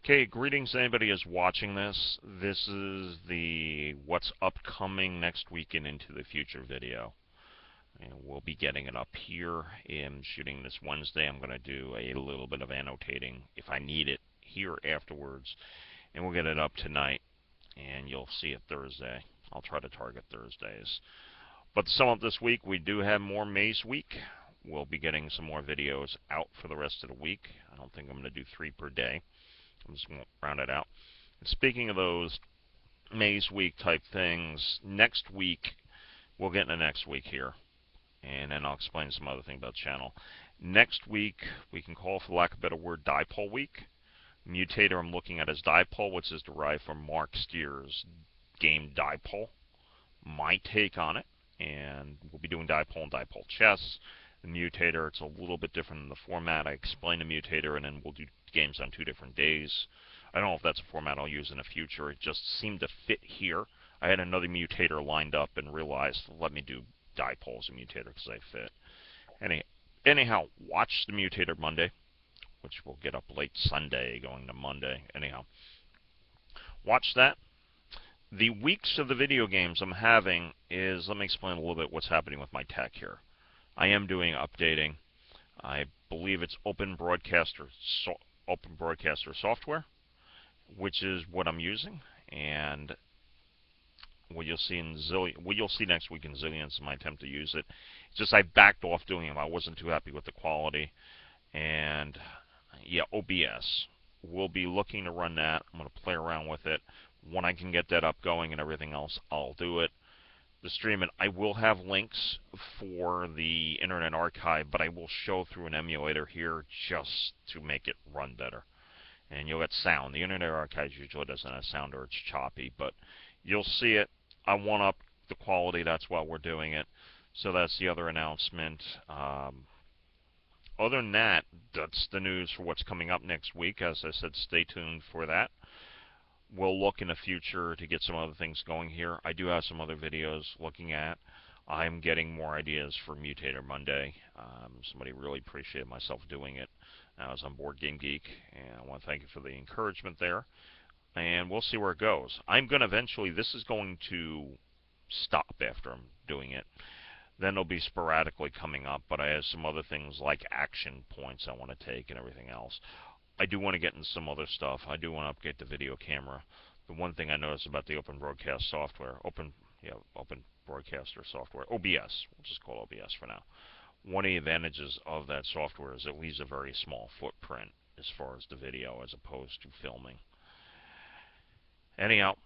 Okay, greetings to anybody who's watching this. This is the what's upcoming next week and into the future video. And we'll be getting it up here. I'm shooting this Wednesday. I'm going to do a little bit of annotating if I need it here afterwards. And we'll get it up tonight, and you'll see it Thursday. I'll try to target Thursdays. But to sum up this week, we do have more Maze Week. We'll be getting some more videos out for the rest of the week. I don't think I'm going to do 3 per day. I'm just going to round it out. And speaking of those Maze Week type things, next week, we'll get into next week here. And then I'll explain some other thing about the channel. Next week, we can call, for lack of a better word, Dipole Week. Mutator I'm looking at as Dipole, which is derived from Mark Steer's game Dipole. My take on it. And we'll be doing Dipole and Dipole chess. The Mutator, it's a little bit different in the format. I explain the Mutator, and then we'll do games on 2 different days. I don't know if that's a format I'll use in the future. It just seemed to fit here. I had another Mutator lined up and realized, let me do Dipole as a Mutator because they fit. Anyhow, watch the Mutator Monday, which will get up late Sunday going to Monday. Anyhow, watch that. The weeks of the video games I'm having is, let me explain a little bit what's happening with my tech here. I am doing updating. I believe it's open broadcaster software, which is what I'm using, and what you'll see next week in Zillions is my attempt to use it. It's just I backed off doing them. I wasn't too happy with the quality, and yeah, OBS. We'll be looking to run that. I'm going to play around with it. When I can get that up going and everything else, I'll do it. The stream, and I will have links for the Internet Archive, but I will show through an emulator here just to make it run better. And you'll get sound. The Internet Archive usually doesn't have sound, or it's choppy, but you'll see it. I want up the quality. That's why we're doing it. So that's the other announcement. Other than that, that's the news for what's coming up next week. As I said, stay tuned for that. We'll look in the future to get some other things going here. I do have some other videos looking at. I'm getting more ideas for Mutator Monday. Somebody really appreciated myself doing it. I was on BoardgameGeek, and I want to thank you for the encouragement there. And we'll see where it goes. I'm going to eventually, this is going to stop after I'm doing it. Then it'll be sporadically coming up, but I have some other things like action points I want to take and everything else. I do want to get into some other stuff. I do want to upgrade the video camera. The one thing I noticed about the open broadcast software, open broadcaster software, OBS, we'll just call it OBS for now. One of the advantages of that software is it leaves a very small footprint as far as the video as opposed to filming. Anyhow,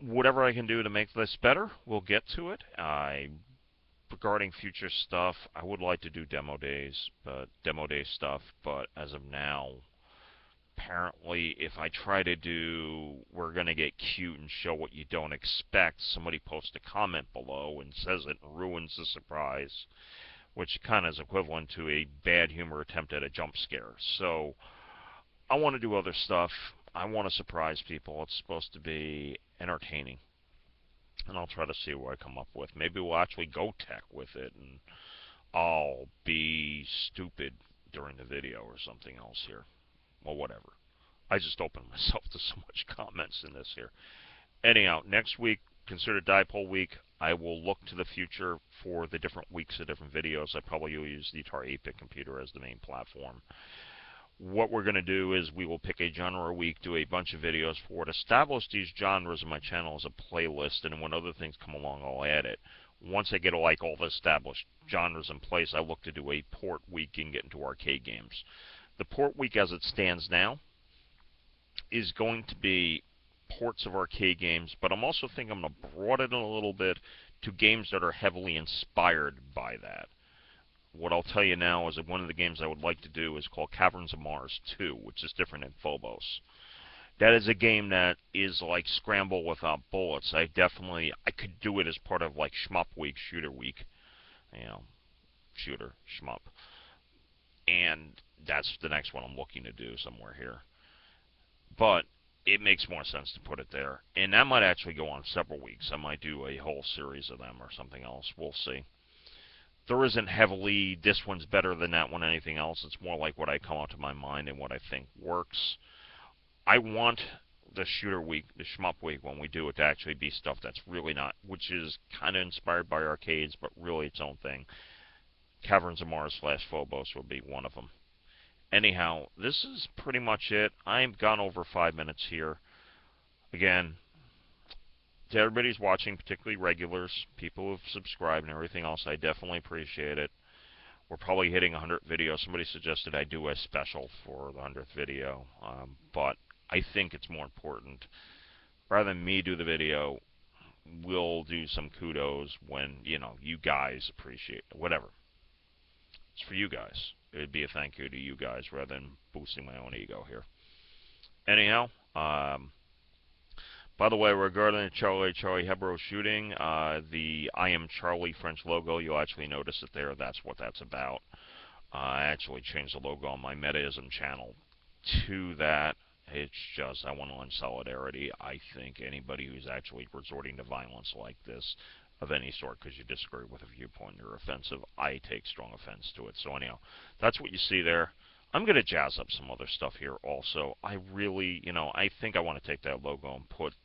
whatever I can do to make this better, we'll get to it. Regarding future stuff, I would like to do demo day stuff, but as of now, apparently, if I try to do, we're going to get cute and show what you don't expect, somebody posts a comment below and says it and ruins the surprise, which kind of is equivalent to a bad humor attempt at a jump scare. So, I want to do other stuff. I want to surprise people. It's supposed to be entertaining. And I'll try to see what I come up with. Maybe we'll actually go tech with it, and I'll be stupid during the video or something else here. Well, whatever. I just opened myself to so much comments in this here. Anyhow, next week, consider Dipole Week. I will look to the future for the different weeks of different videos. I probably will use the Atari 8-bit computer as the main platform. What we're going to do is we will pick a genre a week, do a bunch of videos for it, establish these genres in my channel as a playlist, and when other things come along, I'll add it. Once I get all the established genres in place, I look to do a port week and get into arcade games. The port week as it stands now is going to be ports of arcade games, but I'm also thinking I'm going to broaden it a little bit to games that are heavily inspired by that. What I'll tell you now is that one of the games I would like to do is called Caverns of Mars 2, which is different than Phobos. That is a game that is like Scramble without bullets. I could do it as part of like Shmup Week, Shooter Week. You know, shooter, shmup. And that's the next one I'm looking to do somewhere here. But it makes more sense to put it there. And that might actually go on several weeks. I might do a whole series of them or something else. We'll see. There isn't heavily, this one's better than that one, anything else. It's more like what I come out to my mind and what I think works. I want the shooter week, the shmup week, when we do it, to actually be stuff that's really not, which is kind of inspired by arcades, but really its own thing. Caverns of Mars / Phobos will be one of them. Anyhow, this is pretty much it. I've gone over 5 minutes here. Again, to everybody who's watching, particularly regulars, people who've subscribed and everything else, I definitely appreciate it. We're probably hitting 100 videos. Somebody suggested I do a special for the 100th video, but I think it's more important. Rather than me do the video, we'll do some kudos when, you guys appreciate it. Whatever. It's for you guys. It would be a thank you to you guys rather than boosting my own ego here. Anyhow, by the way, regarding the Charlie Hebdo shooting, the I Am Charlie French logo, you'll actually notice it there. That's what that's about. I actually changed the logo on my Metaism channel to that. It's just, I want to lend solidarity. I think anybody who's actually resorting to violence like this, of any sort, because you disagree with a viewpoint or offensive, I take strong offense to it. So anyhow, that's what you see there. I'm going to jazz up some other stuff here also. I really, I think I want to take that logo and put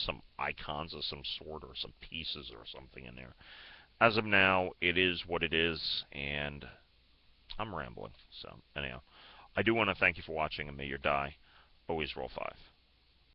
some icons of some sort or some pieces or something in there. As of now, it is what it is, and I'm rambling. So anyhow, I do want to thank you for watching, and may your die always roll 5.